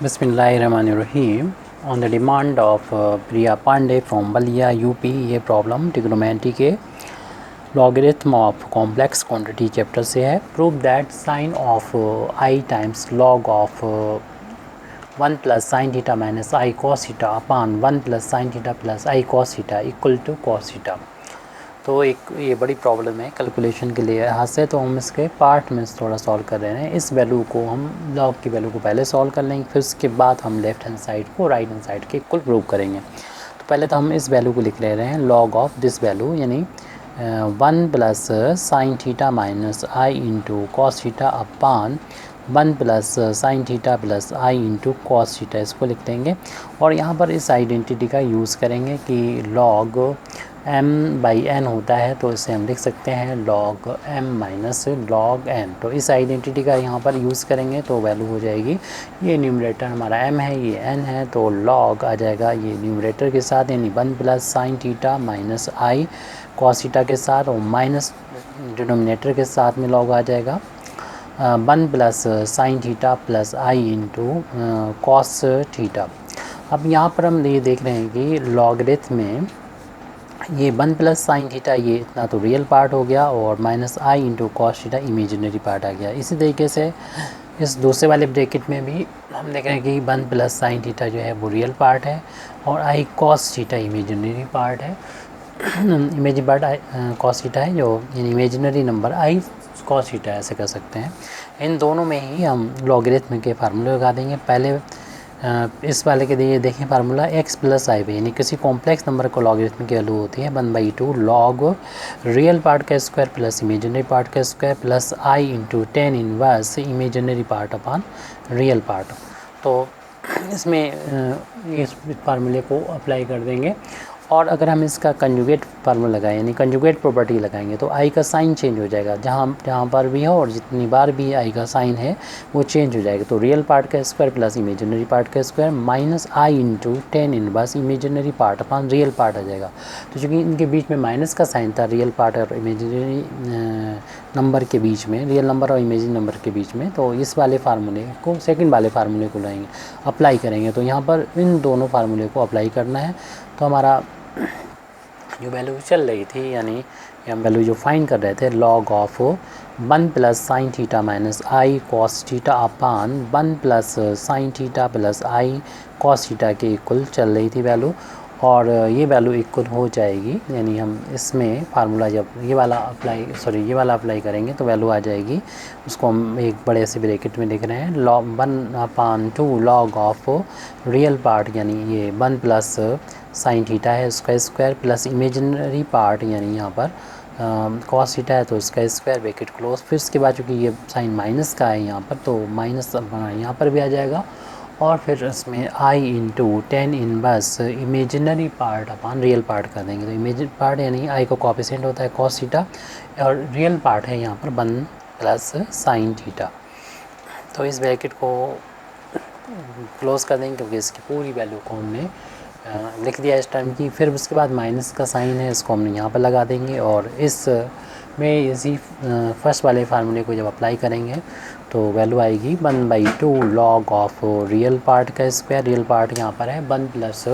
Bismillahirrahmanirrahim. On the demand of Priya Pandey from Balia, UP, ये problem trigonometry के logarithm of complex quantity chapter से है. Prove that sine of i times log of 1 plus sine theta minus i cos theta upon 1 plus sine theta plus i cos theta equal to cos theta. तो एक ये बड़ी problem है calculation के लिए यहाँ से, तो हम इसके पार्ट में थोड़ा सॉल्व कर रहे हैं. इस वैल्यू को हम लॉग की वैल्यू को पहले सॉल्व कर लेंगे, फिर उसके बाद हम लेफ्ट हैंड साइड को राइट हैंड साइड के इक्वल प्रूव करेंगे. तो पहले तो हम इस वैल्यू को लिख ले रहे हैं लॉग ऑफ दिस वैल्यू, यानी 1 plus sine theta minus i into cos theta upon 1 plus sine theta plus i into cos theta, इसको लिख देंगे. और यहाँ पर इस आइडेंटिटी का यूज़ करेंगे कि लॉग m बाई n होता है, तो इसे हम लिख सकते हैं log m minus log n. तो इस आइडेंटिटी का यहाँ पर यूज़ करेंगे तो वैल्यू हो जाएगी, ये न्यूमरेटर हमारा m है, ये n है, तो log आ जाएगा ये न्यूमरेटर के साथ, यानी 1 plus sine theta minus i cos theta के साथ, और माइनस डिनोमिनेटर के साथ में log आ जाएगा 1 plus sine theta plus i into cos theta. अब यहाँ पर हम ये देख रहे हैं कि लॉगरिथम में ये 1 प्लस साइन थीटा ये इतना तो रियल पार्ट हो गया, और minus i into cos theta imaginary part आ गया. इसी तरीके से इस दूसरे वाले ब्रैकेट में भी हम देख रहे हैं कि 1 प्लस साइन थीटा जो है वो रियल पार्ट है, और आई कॉस थीटा इमेजिनरी पार्ट है. इमेजिनरी पार्ट कॉस थीटा है, जो इमेजिनरी नंबर आई कॉस थीटा ऐसे कर सकते हैं. इन दोनों में ही हम लॉगरिथम के फार्मूले लगा देंगे. पहले इस वाले के लिए देखें फार्मूला x प्लस आई पे, यानी किसी कॉम्प्लेक्स नंबर को लॉगरिथम की वैल्यू होती है 1/2 लॉग रियल पार्ट का स्क्वायर प्लस इमेजिनरी पार्ट का square plus i into 10 inverse imaginary part upon real part. तो इसमें इस फार्मूले को अप्लाई कर देंगे. और अगर हम इसका कंजुगेट फार्मूला लगाएं, यानी कंजुगेट प्रॉपर्टी लगाएंगे, तो आई का साइन चेंज हो जाएगा. जहाँ पर भी हो और जितनी बार भी आई का साइन है वो चेंज हो जाएगा. तो रियल पार्ट का स्क्वायर प्लस इमेजिनरी पार्ट का square minus i into 10 inverse imaginary part upon real part आ जाएगा. तो चूँकि इनके बीच में माइनस का साइन था रियल पार्ट और इमेजिनरी नंबर के बीच में, रियल नंबर और इमेजिनरी नंबर के बीच में, तो इस वाले फार्मूले को सेकेंड वाले फार्मूले को लाएंगे, अप्लाई करेंगे. तो यहाँ पर इन दोनों फार्मूले को अप्लाई करना है. तो हमारा जो वैल्यू चल रही थी, यानी हम वैल्यू जो फाइंड कर रहे थे log of 1 plus sine theta minus i cos theta upon 1 plus sine theta plus i cos theta के इक्वल चल रही थी वैल्यू. और ये वैल्यू इक्वल हो जाएगी, यानी हम इसमें फार्मूला जब ये वाला अप्लाई करेंगे तो वैल्यू आ जाएगी. उसको हम एक बड़े से ब्रैकेट में लिख रहे हैं log 1/2 log of real part, यानी ये 1 प्लस साइन थीटा है उसका स्क्वायर प्लस इमेजिनरी पार्ट, यानी यहाँ पर कॉस थीटा है तो इसका स्क्वायर ब्रैकेट क्लोज. फिर उसके बाद चूँकि ये साइन माइनस का है यहाँ पर, तो माइनस यहाँ पर भी आ जाएगा. और फिर इसमें i into 10 inverse imaginary part upon real part कर देंगे. तो इमेजिनरी पार्ट यानी आई का कोएफिशिएंट होता है कॉस थीटा, और रियल पार्ट है यहाँ पर 1 प्लस साइन थीटा. तो इस ब्रैकेट को क्लोज कर देंगे क्योंकि इसकी पूरी वैल्यू को हमने लिख दिया इस टाइम की. फिर उसके बाद माइनस का साइन है, इसको हमने यहाँ पर लगा देंगे. और इस में इसी फर्स्ट वाले फार्मूले को जब अप्लाई करेंगे तो वैल्यू आएगी 1/2 लॉग ऑफ रियल पार्ट का स्क्वायर, रियल पार्ट यहाँ पर है 1 प्लस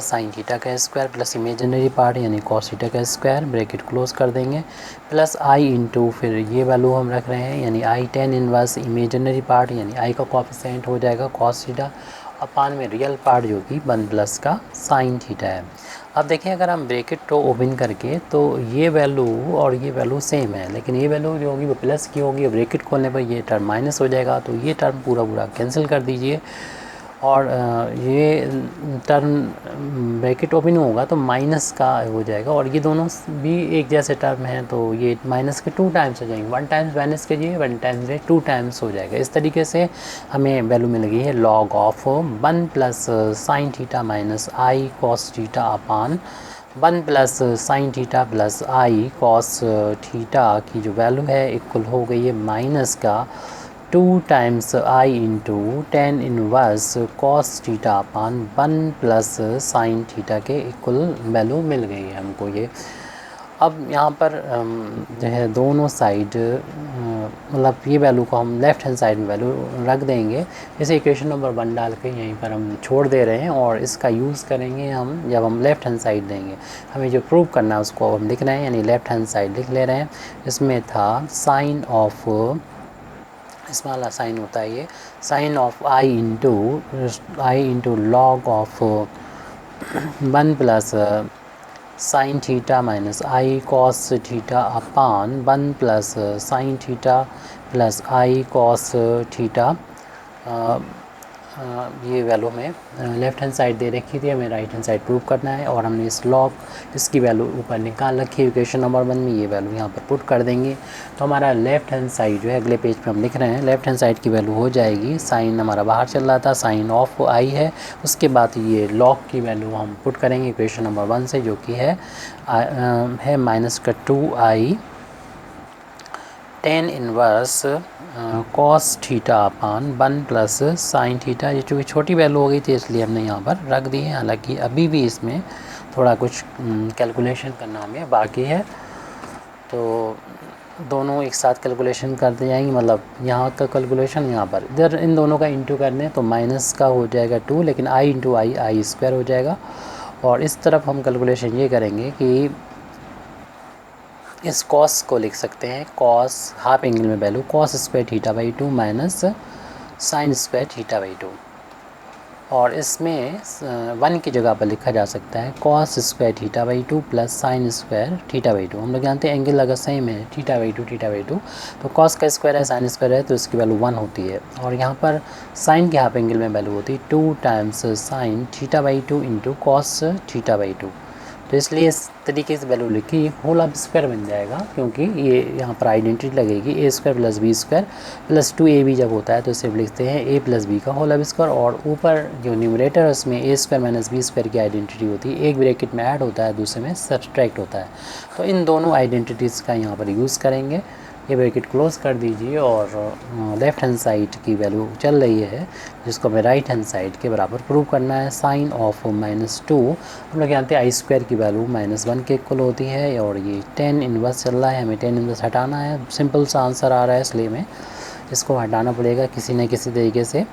साइन थीटा का स्क्वायर प्लस इमेजिनरी पार्ट यानी कॉस थीटा का स्क्वायर, ब्रैकेट क्लोज कर देंगे, प्लस आई इंटू फिर ये वैल्यू हम रख रहे हैं, यानी आई 10 इनवर्स इमेजिनरी पार्ट, यानी आई का कोएफिशिएंट हो जाएगा कॉस थीटा अपान में रियल पार्ट जो कि 1 प्लस का साइन थीटा है. अब देखें अगर हम ब्रैकेट को ओपन करके, तो ये वैल्यू और ये वैल्यू सेम है, लेकिन ये वैल्यू जो होगी वो प्लस की होगी. ब्रैकेट खोलने पर ये टर्म माइनस हो जाएगा, तो ये टर्म पूरा कैंसिल कर दीजिए. और ये टर्म ब्रैकेट ओपन होगा तो माइनस का हो जाएगा, और ये दोनों भी एक जैसे टर्म हैं, तो ये माइनस के 2 टाइम्स हो जाएंगे. 1 टाइम्स माइनस कीजिए, 1 टाइम्स 2 टाइम्स हो जाएगा. इस तरीके से हमें वैल्यू मिल गई है log of 1 plus sine theta minus i cos theta upon 1 plus sine theta plus i cos theta की जो वैल्यू है इक्वल हो गई है माइनस का 2 times I into 10 inverse cos theta upon 1 plus sine theta के इक्वल वैल्यू मिल गई है हमको ये. अब यहाँ पर जो है दोनों साइड मतलब ये वैल्यू को हम लेफ़्ट हैंड साइड में वैल्यू रख देंगे। इसे इक्वेशन नंबर 1 डाल के यहीं पर हम छोड़ दे रहे हैं और इसका यूज़ करेंगे हम जब हम लेफ़्ट हैंड साइड देंगे। हमें जो प्रूव करना है उसको हम लिख रहे हैं, यानी लेफ़्ट हैंड साइड लिख ले रहे हैं। इसमें था साइन ऑफ, इसमें वाला साइन होता है ये sine of i into log of 1 plus sine theta minus i cos theta upon 1 plus sine theta plus i cos theta. ये वैल्यू हमें लेफ़्ट हैंड साइड दे रखी थी, हमें राइट हैंड साइड प्रूव करना है और हमने इस लॉग इसकी वैल्यू ऊपर निकाल रखी है इक्वेशन नंबर 1 में। ये वैल्यू यहाँ पर पुट कर देंगे तो हमारा लेफ़्ट हैंड साइड जो है अगले पेज पे हम लिख रहे हैं, लेफ़्ट हैंड साइड की वैल्यू हो जाएगी, साइन हमारा बाहर चल रहा था, साइन ऑफ आई है, उसके बाद ये लॉग की वैल्यू हम पुट करेंगे इक्वेशन नंबर 1 से, जो कि है माइनस का 2i tan inverse cos theta upon 1 plus sine theta. ये चूँकि छोटी वैल्यू हो गई थी इसलिए हमने यहाँ पर रख दी है, हालांकि अभी भी इसमें थोड़ा कुछ कैलकुलेशन करना हमें बाकी है, तो दोनों एक साथ कैलकुलेशन कर दी जाएंगी। मतलब यहाँ का कैलकुलेशन यहाँ पर इधर इन दोनों का इंटू करने तो माइनस का हो जाएगा 2, लेकिन आई इंटू आई स्क्वायर हो जाएगा। और इस तरफ हम कैलकुलेशन ये करेंगे कि इस कॉस को लिख सकते हैं, कॉस हाफ एंगल में value cos square theta by 2 minus sine square theta by 2, और इसमें 1 की जगह पर लिखा जा सकता है cos square theta by 2 plus sine square theta by 2। हम लोग जानते हैं एंगल अगर सेम है थीटा बाई 2 तो कॉस का स्क्वायर है साइन स्क्वायर है तो इसकी वैल्यू 1 होती है, और यहाँ पर साइन के हाफ एंगल में वैल्यू होती है 2 times sine theta by 2 into cos theta by 2। तो इसलिए इस तरीके से वैल्यू लिखी होल अब स्क्वायर बन जाएगा, क्योंकि ये यहाँ पर आइडेंटिटी लगेगी A square plus B square plus 2ab जब होता है तो सिर्फ लिखते हैं a प्लस बी का होल अब स्क्वायर, और ऊपर जो न्यूमरेटर है उसमें A square minus B square की आइडेंटिटी होती है, एक ब्रैकेट में ऐड होता है दूसरे में सब्सट्रैक्ट होता है। तो इन दोनों आइडेंटिटीज़ का यहाँ पर यूज़ करेंगे। ये ब्रैकेट क्लोज कर दीजिए और लेफ़्ट हैंड साइड की वैल्यू चल रही है जिसको हमें राइट हैंड साइड के बराबर प्रूव करना है। साइन ऑफ -2 हम लोग जानते हैं आई स्क्वायर की वैल्यू -1 के इक्वल होती है, और ये 10 इनवर्स चल रहा है, हमें 10 इनवर्स हटाना है। सिंपल सा आंसर आ रहा है इसलिए हमें इसको हटाना पड़ेगा किसी न किसी तरीके से।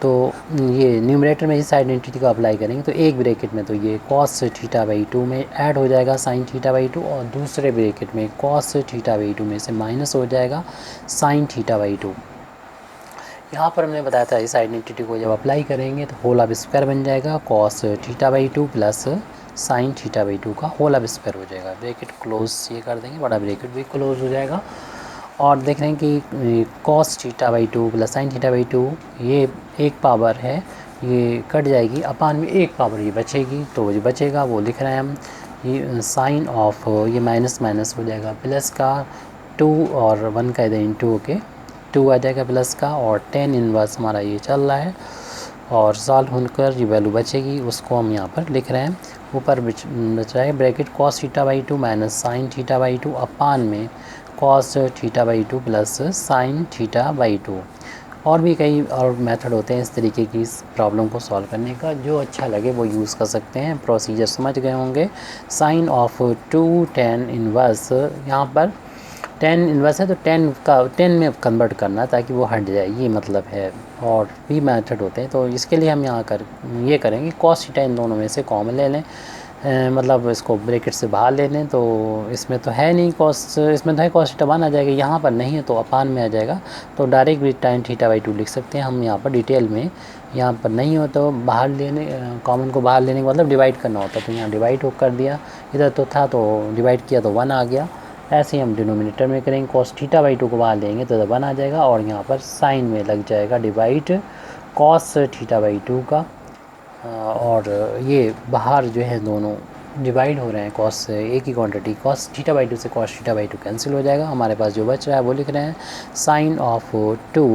तो ये न्यूमरेटर में इस आइडेंटिटी को अप्लाई करेंगे तो एक ब्रैकेट में तो ये कॉस थीटा बाई 2 में ऐड हो जाएगा साइन थीटा बाई 2, और दूसरे ब्रैकेट में कॉस थीटा बाई 2 में से माइनस हो जाएगा साइन थीटा बाई 2। यहाँ पर हमने बताया था इस आइडेंटिटी को जब अप्लाई करेंगे तो होल अब स्क्वायर बन जाएगा, cos theta by 2 plus sine theta by 2 का होल अब स्क्वायर हो जाएगा। ब्रैकेट क्लोज ये कर देंगे, बड़ा ब्रैकेट भी क्लोज हो जाएगा, और देख रहे हैं कि cos theta by 2 plus sine theta by 2 ये एक पावर है, ये कट जाएगी, अपान में एक पावर ये बचेगी, तो जो बचेगा वो लिख रहे हैं हम, ये साइन ऑफ ये माइनस माइनस हो जाएगा प्लस का 2 और 1 का इधर इंटू होके 2 आ जाएगा प्लस का, और 10 इनवर्स हमारा ये चल रहा है, और सॉल्व होकर जो वैल्यू बचेगी उसको हम यहाँ पर लिख रहे हैं। ऊपर बच रहा है bracket cos theta by 2 minus sine theta by 2 अपान में cos theta by 2 plus sine theta by 2। और भी कई और मेथड होते हैं इस तरीके की इस प्रॉब्लम को सॉल्व करने का, जो अच्छा लगे वो यूज़ कर सकते हैं। प्रोसीजर समझ गए होंगे। साइन ऑफ 2 10 इनवर्स, यहाँ पर 10 इनवर्स है तो 10 में कन्वर्ट करना ताकि वो हट जाए, ये मतलब है। और भी मेथड होते हैं, तो इसके लिए हम यहाँ ये करेंगे कॉस थीटा इन दोनों में से कॉमन ले लें, मतलब इसको ब्रैकेट से बाहर ले लें, तो इसमें तो है नहीं कॉस, इसमें तो है कॉस थीटा 1 आ जाएगा, यहाँ पर नहीं है तो अपान में आ जाएगा, तो डायरेक्ट भी टाइन थीटा बाई 2 लिख सकते हैं हम यहाँ पर डिटेल में। यहाँ पर नहीं हो तो बाहर लेने, कॉमन को बाहर लेने का मतलब डिवाइड करना होता है, तो यहाँ डिवाइड हो कर दिया, इधर तो था तो डिवाइड किया तो 1 आ गया। ऐसे ही हम डिनोमिनेटर में करेंगे, कॉस थीटा बाई 2 को बाहर लेंगे तो 1 आ जाएगा, और यहाँ पर साइन में लग जाएगा डिवाइड कॉस थीटा बाई 2 का, और ये बाहर जो है दोनों डिवाइड हो रहे हैं कॉस से, एक ही क्वांटिटी कॉस थीटा बाई 2 से कॉस थीटा बाई 2 कैंसिल हो जाएगा। हमारे पास जो बच रहा है वो लिख रहे हैं साइन ऑफ 2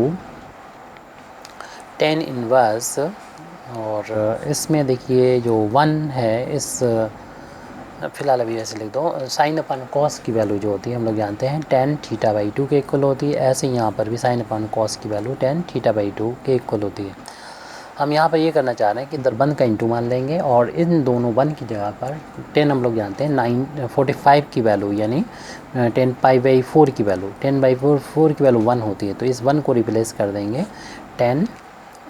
10 इनवर्स, और इसमें देखिए जो 1 है इस फिलहाल अभी ऐसे लिख दो, साइन अपन कॉस की वैल्यू जो होती है हम लोग जानते हैं 10 थीटा बाई 2 के इक्वल होती है, ऐसे यहाँ पर भी साइन अपन कॉस की वैल्यू 10 थीटा बाई 2 के इक्वल होती है। हम यहाँ पर ये करना चाह रहे हैं कि इधर 1 का इंटू मान लेंगे और इन दोनों 1 की जगह पर 10 हम लोग जानते हैं 945 की वैल्यू यानी 10 पाई/4 की वैल्यू 10/4 की वैल्यू 1 होती है, तो इस 1 को रिप्लेस कर देंगे 10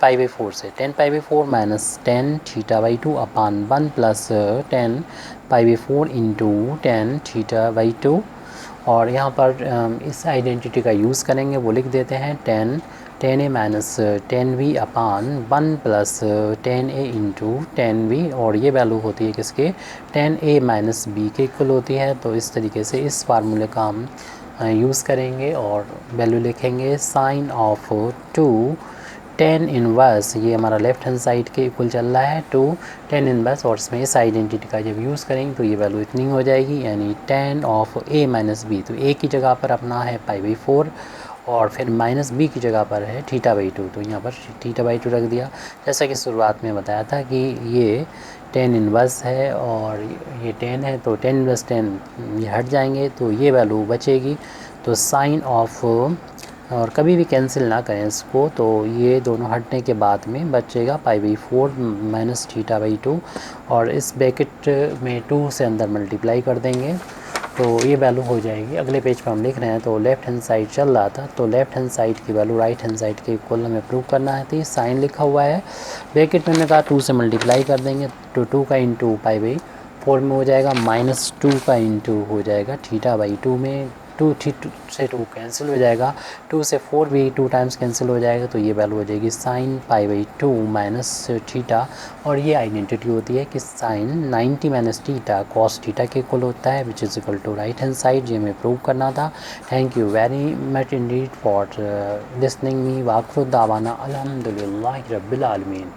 पाई/4 से। 10 पाई/4 माइनस 10 थीटा/2 अपान 1 प्लस 10 पाई/4 इंटू 10 थीटा/2। और यहाँ पर इस आइडेंटिटी का यूज़ करेंगे, वो लिख देते हैं 10a माइनस 10b अपान 1 प्लस 10a इंटू 10b, और ये वैल्यू होती है किसके 10a माइनस b के इक्वल होती है। तो इस तरीके से इस फार्मूले का हम यूज़ करेंगे और वैल्यू लिखेंगे साइन ऑफ 2 10 इनवर्स, ये हमारा लेफ्ट हैंड साइड के इक्वल चल रहा है 2 10 इनवर्स, और इसमें इस आइडेंटिटी का जब यूज़ करेंगे तो ये वैल्यू इतनी हो जाएगी, यानी 10 ऑफ a माइनस b। तो a की जगह पर अपना है पाई/4 और फिर माइनस b की जगह पर है थीटा/2, तो यहाँ पर थीटा/2 रख दिया। जैसा कि शुरुआत में बताया था कि ये 10 इनवर्स है और ये 10 है, तो 10 इनवर्स 10 ये हट जाएंगे तो ये वैल्यू बचेगी। तो साइन ऑफ, और कभी भी कैंसिल ना करें इसको, तो ये दोनों हटने के बाद में बचेगा पाई/4 माइनस थीटा/2, और इस ब्रैकेट में 2 से अंदर मल्टीप्लाई कर देंगे तो ये वैल्यू हो जाएगी। अगले पेज पर हम लिख रहे हैं, तो लेफ़्ट हैंड साइड चल रहा था, तो लेफ़्ट हैंड साइड की वैल्यू राइट हैंड साइड के इक्वल हमें प्रूव करना है। तो ये साइन लिखा हुआ है, ब्रैकेट में हमने कहा 2 से मल्टीप्लाई कर देंगे तो 2 का इंटू पाई/4 में हो जाएगा, माइनस 2 का इंटू हो जाएगा थीटा/2 में, 2 से 2 कैंसिल हो जाएगा, 2 से 4 भी 2 टाइम्स कैंसिल हो जाएगा, तो ये वैल्यू हो जाएगी साइन पाई/2 माइनस थीटा। और ये आइडेंटिटी होती है कि sine 90 minus theta cos theta के इक्वल होता है, which is equal to right hand side. ये हमें प्रूव करना था। Thank you very much indeed for listening me. वाक़िफ़ दावाना अल्हम्दुलिल्लाहि रब्बिल आलमीन।